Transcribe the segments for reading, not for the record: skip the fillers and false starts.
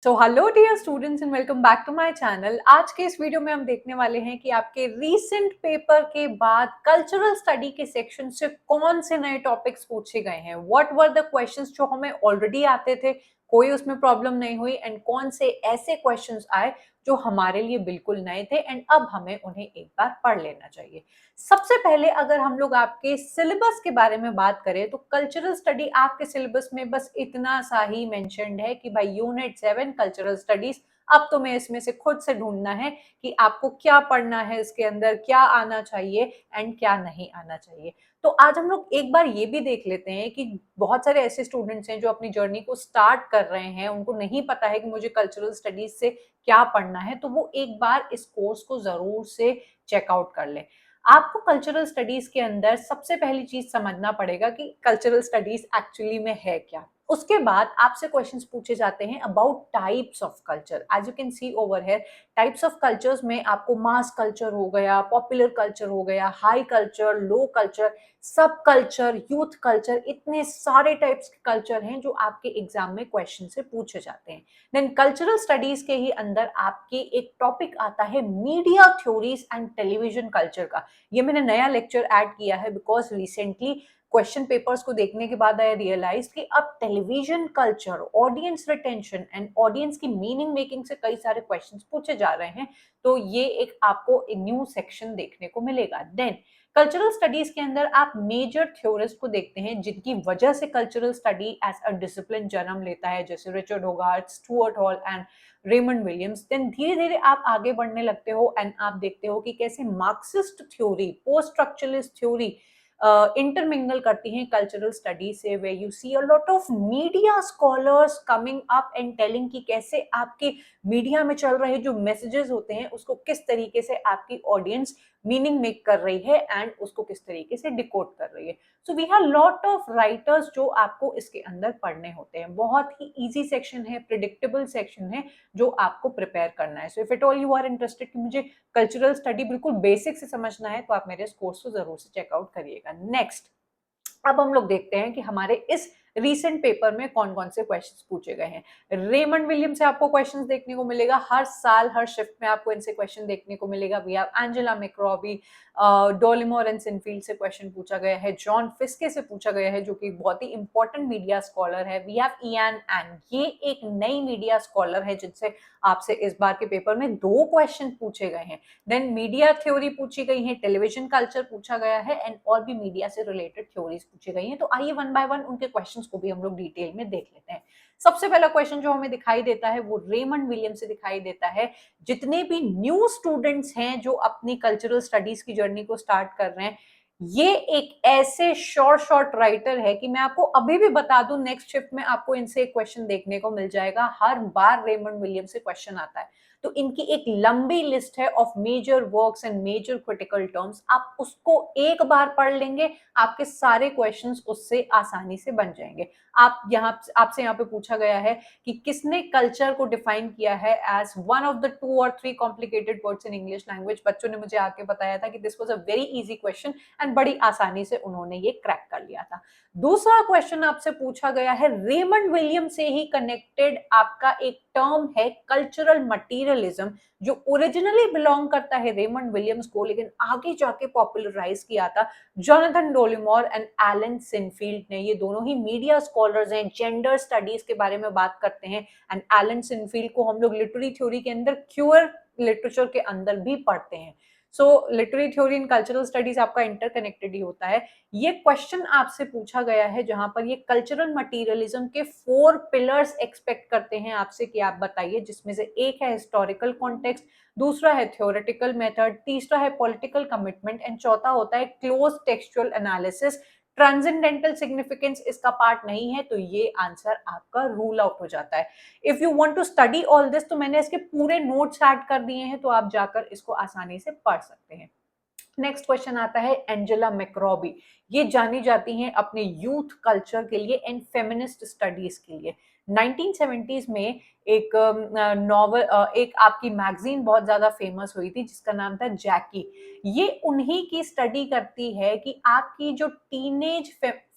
So hello dear students and welcome back to my channel. आज के इस video में हम देखने वाले हैं कि आपके रीसेंट पेपर के बाद कल्चरल स्टडी के सेक्शन से कौन से नए टॉपिक्स पूछे गए हैं, व्हाट वर द क्वेश्चंस जो हमें ऑलरेडी आते थे, कोई उसमें प्रॉब्लम नहीं हुई, एंड कौन से ऐसे क्वेश्चंस आए जो हमारे लिए बिल्कुल नए थे एंड अब हमें उन्हें एक बार पढ़ लेना चाहिए। सबसे पहले अगर हम लोग आपके सिलेबस के बारे में बात करें तो कल्चरल स्टडी आपके सिलेबस में बस इतना सा ही मेंशन्ड है कि भाई यूनिट 7 कल्चरल स्टडीज। अब तुम्हें इसमें से खुद से ढूंढना है कि आपको क्या पढ़ना है, इसके अंदर क्या आना चाहिए एंड क्या नहीं आना चाहिए। तो आज हम लोग एक बार ये भी देख लेते हैं कि बहुत सारे ऐसे स्टूडेंट्स हैं जो अपनी जर्नी को स्टार्ट कर रहे हैं, उनको नहीं पता है कि मुझे कल्चरल स्टडीज से क्या पढ़ना है, तो वो एक बार इस कोर्स को जरूर से चेकआउट कर ले। आपको कल्चरल स्टडीज के अंदर सबसे पहली चीज समझना पड़ेगा कि कल्चरल स्टडीज एक्चुअली में है क्या। उसके बाद आपसे क्वेश्चंस पूछे जाते हैं about types of culture. As you can see over here, types of cultures में आपको मास कल्चर हो गया, पॉपुलर कल्चर हो गया, हाई कल्चर, लो कल्चर, सब कल्चर, यूथ कल्चर, इतने सारे टाइप्स के कल्चर हैं जो आपके एग्जाम में क्वेश्चन से पूछे जाते हैं। देन कल्चरल स्टडीज के ही अंदर आपके एक टॉपिक आता है media theories and television culture का। ये मैंने नया लेक्चर ऐड किया है बिकॉज रिसेंटली क्वेश्चन पेपर्स को देखने के बाद आई रियलाइज कि अब television culture, audience retention and audience की मीनिंग मेकिंग से कई सारे क्वेश्चंस पूछे जा रहे हैं। तो ये एक आपको एक न्यू सेक्शन देखने को मिलेगा। देन कल्चरल स्टडीज के अंदर आप मेजर थ्योरिस्ट को देखते हैं जिनकी वजह से cultural study as a discipline जन्म लेता है, जैसे Richard Hoggart, Stuart Hall and Raymond Williams. Then धीरे धीरे आप आगे बढ़ने लगते हो एंड आप देखते हो कि कैसे Marxist theory, post structuralist theory intermingle करती हैं कल्चरल स्टडी से, way you see a lot of media scholars coming up and telling कि कैसे आपके मीडिया में चल रहे जो मैसेजेस होते हैं उसको किस तरीके से आपकी ऑडियंस मीनिंग मेक कर रही है एंड उसको किस तरीके से डिकोड कर रही है। So we have lot of writers जो आपको इसके अंदर पढ़ने होते हैं। बहुत ही इजी सेक्शन है, प्रिडिक्टेबल सेक्शन है जो आपको प्रिपेयर करना है। So if it all you are interested कि मुझे कल्चरल स्टडी बिल्कुल बेसिक से समझना है तो आप मेरे इस कोर्स को जरूर से चेकआउट करिएगा। नेक्स्ट, अब हम लोग देखते हैं कि हमारे इस रीसेंट पेपर में कौन कौन से क्वेश्चंस पूछे गए हैं। रेमंड विलियम से आपको क्वेश्चंस देखने को मिलेगा, हर साल हर शिफ्ट में आपको इनसे क्वेश्चन देखने को मिलेगा। वी हैव एंजेला मैक्रॉबी, डोलिमोर एंड सिनफील्ड से क्वेश्चन पूछा गया है, जॉन फिस्के से पूछा गया है जो कि बहुत ही इंपॉर्टेंट मीडिया स्कॉलर है। वी हैव इयान एंड, ये एक नई मीडिया स्कॉलर है जिनसे आपसे इस बार के पेपर में 2 क्वेश्चन पूछे गए हैं। देन मीडिया थ्योरी पूछी गई है, टेलीविजन कल्चर पूछा गया है एंड और भी मीडिया से रिलेटेड थ्योरीज पूछी गई हैं। तो आइए वन बाय वन उनके क्वेश्चंस को भी हम लोग डिटेल में देख लेते हैं। सबसे पहला क्वेश्चन जो हमें दिखाई देता है वो रेमंड विलियम से दिखाई देता है। जितने भी न्यू स्टूडेंट्स हैं जो अपनी कल्चरल स्टडीज की जर्नी को स्टार्ट कर रहे हैं, ये एक ऐसे शॉर्ट शॉर्ट राइटर है कि मैं आपको अभी भी बता दूं, नेक्स्ट शिफ्ट में आपको इनसे एक क्वेश्चन देखने को मिल जाएगा। हर बार रेमंड विलियम से क्वेश्चन आता है। तो इनकी एक लंबी लिस्ट है of major works and major critical terms. आप उसको एक बार पढ़ लेंगे, आपके सारे क्वेश्चंस उससे आसानी से बन जाएंगे। आपसे यहाँ पे पूछा गया है कि किसने कल्चर को डिफाइन किया है एज वन ऑफ द 2 और 3 complicated words in English language. बच्चों ने मुझे आके बताया था कि this was a very easy question and बड़ी आसानी से उन्होंने ये क्रैक कर लिया था। दूसरा क्वेश्चन आपसे पूछा गया है रेमंड विलियम से ही कनेक्टेड, आपका एक टर्म है कल्चरल मटीरियलिज्म, जो ओरिजिनली बिलोंग करता है रेमंड विलियम्स को लेकिन आगे जाके पॉपुलराइज किया था जोनाथन डोलिमोर एंड एलन सिनफील्ड ने। ये दोनों ही मीडिया स्कॉलर्स हैं, जेंडर स्टडीज के बारे में बात करते हैं एंड एलन सिनफील्ड को हम लोग लिटरेरी थ्योरी के अंदर क्यूअर लिटरेचर के अंदर भी पढ़ते हैं। So literary theory and cultural studies आपका इंटरकनेक्टेड ही होता है। ये क्वेश्चन आपसे पूछा गया है जहां पर ये कल्चरल मटीरियलिज्म के 4 पिलर्स एक्सपेक्ट करते हैं आपसे कि आप बताइए, जिसमें से एक है हिस्टोरिकल कॉन्टेक्स्ट, दूसरा है थ्योरेटिकल मेथड, तीसरा है पॉलिटिकल कमिटमेंट एंड चौथा होता है close textual analysis. Transcendental significance इसका पार्ट नहीं है, तो ये आंसर आपका रूल आउट हो जाता है। If you want to study all this, तो मैंने इसके पूरे नोट्स ऐड कर दिए हैं, तो आप जाकर इसको आसानी से पढ़ सकते हैं। नेक्स्ट क्वेश्चन आता है एंजेला मैक्रॉबी। ये जानी जाती हैं अपने यूथ कल्चर के लिए एंड फेमिनिस्ट स्टडीज के लिए। 1970s में एक नॉवल, एक आपकी मैगजीन बहुत ज्यादा फेमस हुई थी जिसका नाम था जैकी। ये उन्हीं की स्टडी करती है कि आपकी जो टीनेज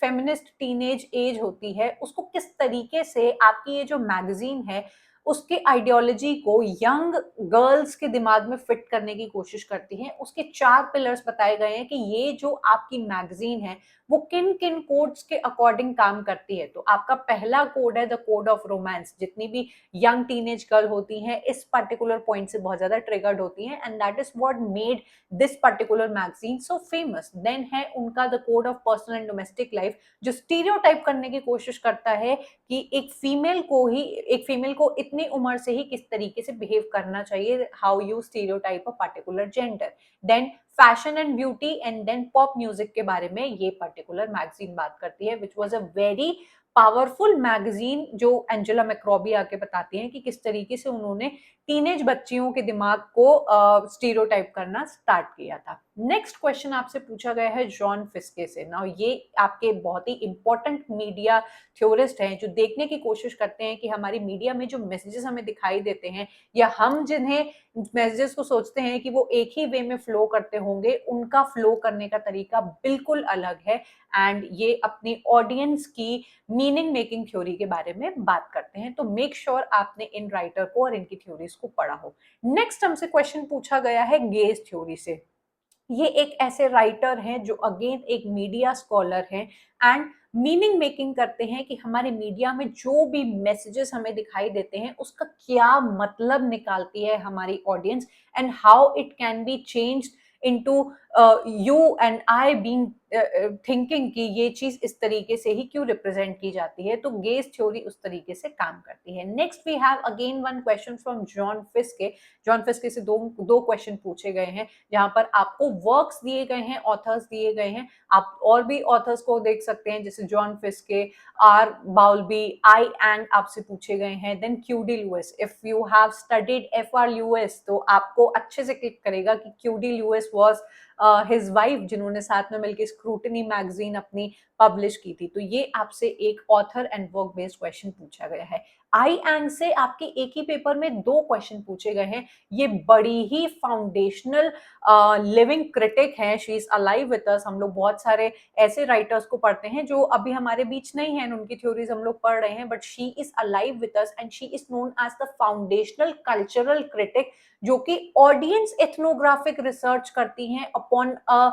फेमिनिस्ट टीनेज एज होती है उसको किस तरीके से आपकी ये जो मैगजीन है उसके आइडियोलॉजी को यंग गर्ल्स के दिमाग में फिट करने की कोशिश करती हैं। उसके 4 पिलर्स बताए गए हैं कि ये जो आपकी मैगजीन है वो किन किन कोड्स के अकॉर्डिंग काम करती है। तो आपका पहला कोड है द कोड ऑफ रोमांस। जितनी भी यंग टीनेज गर्ल होती हैं इस पर्टिकुलर पॉइंट से बहुत ज्यादा ट्रिगर्ड होती हैं, and that is what made this particular magazine so famous. Then है उनका the code of personal and domestic life, जो स्टीरियोटाइप करने की कोशिश करता है कि एक फीमेल को इतनी उम्र से ही किस तरीके से बिहेव करना चाहिए, how you stereotype a particular gender. Then fashion and beauty and then pop music के बारे में ये पर्टिकुलर मैगजीन बात करती है, which was a very powerful magazine, जो एंजेला मैक्रॉबी आके बताती हैं कि किस तरीके से उन्होंने टीनेज बच्चियों के दिमाग को स्टीरियोटाइप करना स्टार्ट किया था। नेक्स्ट क्वेश्चन आपसे पूछा गया है जॉन फिस्के से। नाउ ये आपके बहुत ही इंपॉर्टेंट मीडिया थ्योरिस्ट हैं, जो देखने की कोशिश करते हैं कि हमारी मीडिया में जो मैसेजेस हमें दिखाई देते हैं, या हम जिन्हें मैसेजेस को सोचते हैं कि वो एक ही वे में फ्लो करते होंगे, उनका फ्लो करने का तरीका बिल्कुल अलग है। एंड ये अपनी ऑडियंस की मीनिंग मेकिंग थ्योरी के बारे में बात करते हैं। तो मेक श्योर आपने इन राइटर को और इनकी थ्योरीज को पढ़ा हो। नेक्स्ट हमसे क्वेश्चन पूछा गया है गेज थ्योरी से। ये एक ऐसे राइटर हैं जो अगेन एक मीडिया स्कॉलर हैं एंड मीनिंग मेकिंग करते हैं कि हमारे मीडिया में जो भी मैसेजेस हमें दिखाई देते हैं उसका क्या मतलब निकालती है हमारी audience, and how it can be changed into you and I being thinking कि ये चीज इस तरीके से ही क्यों रिप्रेजेंट की जाती है। तो गेज थ्योरी उस तरीके से काम करती है। Next we have again one question from John Fiske. John Fiske से दो क्वेश्चन पूछे गए हैं, जहां पर आपको वर्क्स दिए गए हैं, ऑथर्स दिए गए हैं। आप और भी ऑथर्स को देख सकते हैं, जैसे John Fiske, R Bowlby, Ien Ang आपसे पूछे गए हैं। Then Q D Leavis. If you have studied F R Leavis तो आपको अच्छे से क्लिक करेगा कि Q D Leavis was his wife, जिन्होंने साथ में मिलकर स्क्रूटनी मैगजीन अपनी पब्लिश की थी। तो ये आपसे एक author and work based question पूछा गया है। आई एंग से आपके एक ही पेपर में 2 क्वेश्चन पूछे गए हैं। ये बड़ी ही फाउंडेशनल लिविंग क्रिटिक है, शी इज अलाइव विद अस। हम लोग बहुत सारे ऐसे राइटर्स को पढ़ते हैं जो अभी हमारे बीच नहीं है, उनकी थ्योरीज हम लोग पढ़ रहे हैं, but she is alive with us and she is known as the foundational cultural critic, जो कि ऑडियंस एथनोग्राफिक रिसर्च करती हैं upon a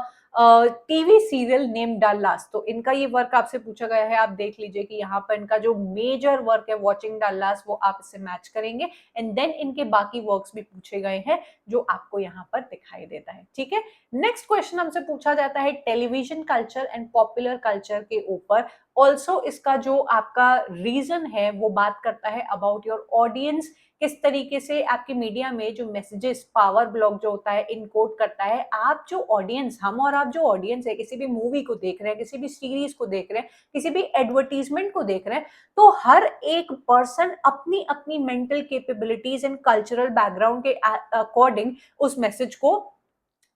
TV serial name Dallas. तो इनका ये वर्क आपसे पूछा गया है, आप देख लीजिए कि यहाँ पर इनका जो मेजर वर्क है वॉचिंग डल्लास, वो आप इससे मैच करेंगे, एंड देन इनके बाकी वर्क्स भी पूछे गए हैं जो आपको यहाँ पर दिखाई देता है। ठीक है। नेक्स्ट क्वेश्चन हमसे पूछा जाता है television culture and popular culture के ऊपर। ऑल्सो इसका जो आपका रीजन है वो बात करता है अबाउट योर ऑडियंस, किस तरीके से आपकी मीडिया में जो मैसेजेस पावर ब्लॉक जो होता है इनकोड करता है। आप जो ऑडियंस, हम और आप जो ऑडियंस है, किसी भी मूवी को देख रहे हैं, किसी भी सीरीज को देख रहे हैं, किसी भी एडवर्टीजमेंट को देख रहे हैं, तो हर एक पर्सन अपनी अपनी mental capabilities and cultural background के अकॉर्डिंग उस मैसेज को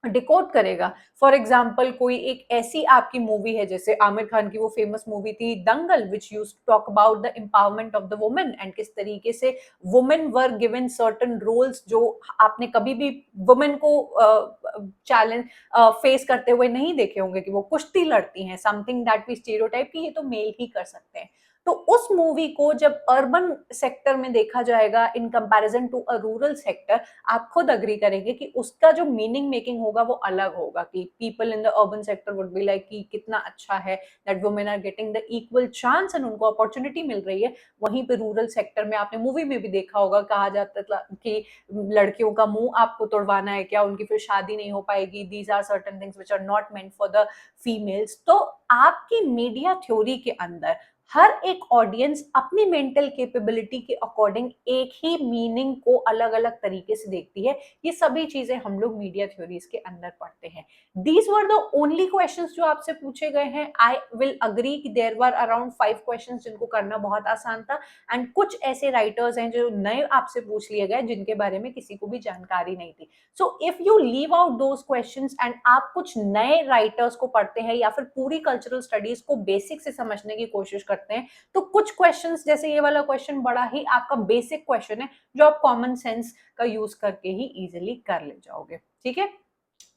डिकोड करेगा। फॉर एग्जाम्पल कोई एक ऐसी आपकी मूवी है, जैसे आमिर खान की वो फेमस मूवी थी Dangal, which use talk about the empowerment of the women, and किस तरीके से women were given certain roles जो आपने कभी भी वुमेन को चैलेंज फेस करते हुए नहीं देखे होंगे, कि वो कुश्ती लड़ती हैं, समथिंग दैट वी स्टीरियोटाइप कि ये तो मेल ही कर सकते हैं। तो उस मूवी को जब अर्बन सेक्टर में देखा जाएगा in comparison to a rural sector, आप खुद अग्री करेंगे कि उसका जो मीनिंग मेकिंग होगा वो अलग होगा, कि people in the urban sector would be like कि कितना अच्छा है that women are getting the equal chance and उनको अपॉर्चुनिटी मिल रही है। वहीं पे रूरल सेक्टर में आपने मूवी में भी देखा होगा, कहा जाता था कि लड़कियों का मुंह आपको तोड़वाना है क्या, उनकी फिर शादी नहीं हो पाएगी, these are certain things which are not meant for the females. तो आपकी मीडिया थ्योरी के अंदर हर एक ऑडियंस अपनी मेंटल कैपेबिलिटी के अकॉर्डिंग एक ही मीनिंग को अलग अलग तरीके से देखती है। ये सभी चीजें हम लोग मीडिया थ्योरीज के अंदर पढ़ते हैं। These were the only questions जो आपसे पूछे गए हैं। आई विल अग्री कि देयर वर अराउंड 5 क्वेश्चंस जिनको करना बहुत आसान था, एंड कुछ ऐसे राइटर्स हैं जो नए आपसे पूछ लिए गए जिनके बारे में किसी को भी जानकारी नहीं थी। So if you leave out those questions and आप कुछ नए राइटर्स को पढ़ते हैं या फिर पूरी कल्चरल स्टडीज को बेसिक से समझने की कोशिश करते हैं, तो कुछ क्वेश्चंस, जैसे ये वाला क्वेश्चन बड़ा ही आपका बेसिक क्वेश्चन है, जो आप कॉमन सेंस का यूज करके ही इजीली कर ले जाओगे। ठीक है।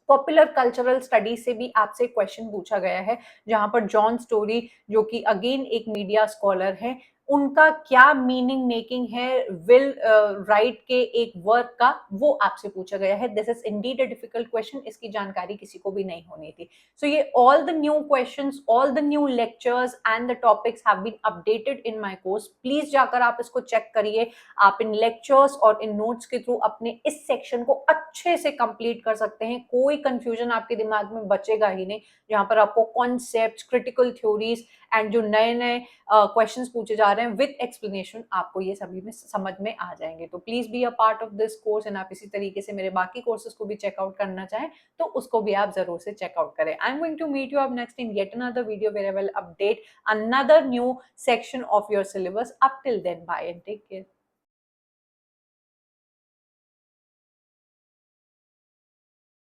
पॉपुलर कल्चरल स्टडीज से भी आपसे क्वेश्चन पूछा गया है, जहां पर जॉन स्टोरी, जो कि अगेन एक मीडिया स्कॉलर है, उनका क्या मीनिंग मेकिंग है विल राइट के एक वर्क का, वो आपसे पूछा गया है। This is indeed a difficult question, इसकी जानकारी किसी को भी नहीं होनी थी। So ये all the new questions, all the new lectures and the topics have been updated in my course. Please जाकर आप इसको चेक करिए। आप इन lectures और इन notes के थ्रू अपने इस सेक्शन को अच्छे से कंप्लीट कर सकते हैं। कोई कंफ्यूजन आपके दिमाग में बचेगा ही नहीं, जहां पर आपको कॉन्सेप्ट, क्रिटिकल थ्योरीज एंड जो नए नए क्वेश्चंस पूछे जा रहे हैं विद एक्सप्लेनेशन, आपको ये सभी में समझ में आ जाएंगे। तो please be a part of this course and आप इसी तरीके से मेरे बाकी कोर्सेज को भी चेकआउट करना चाहें तो उसको भी आप जरूर से चेकआउट करें। I am going to meet you up next in yet another video where I will update another new section of your syllabus. Up till then, bye and take care.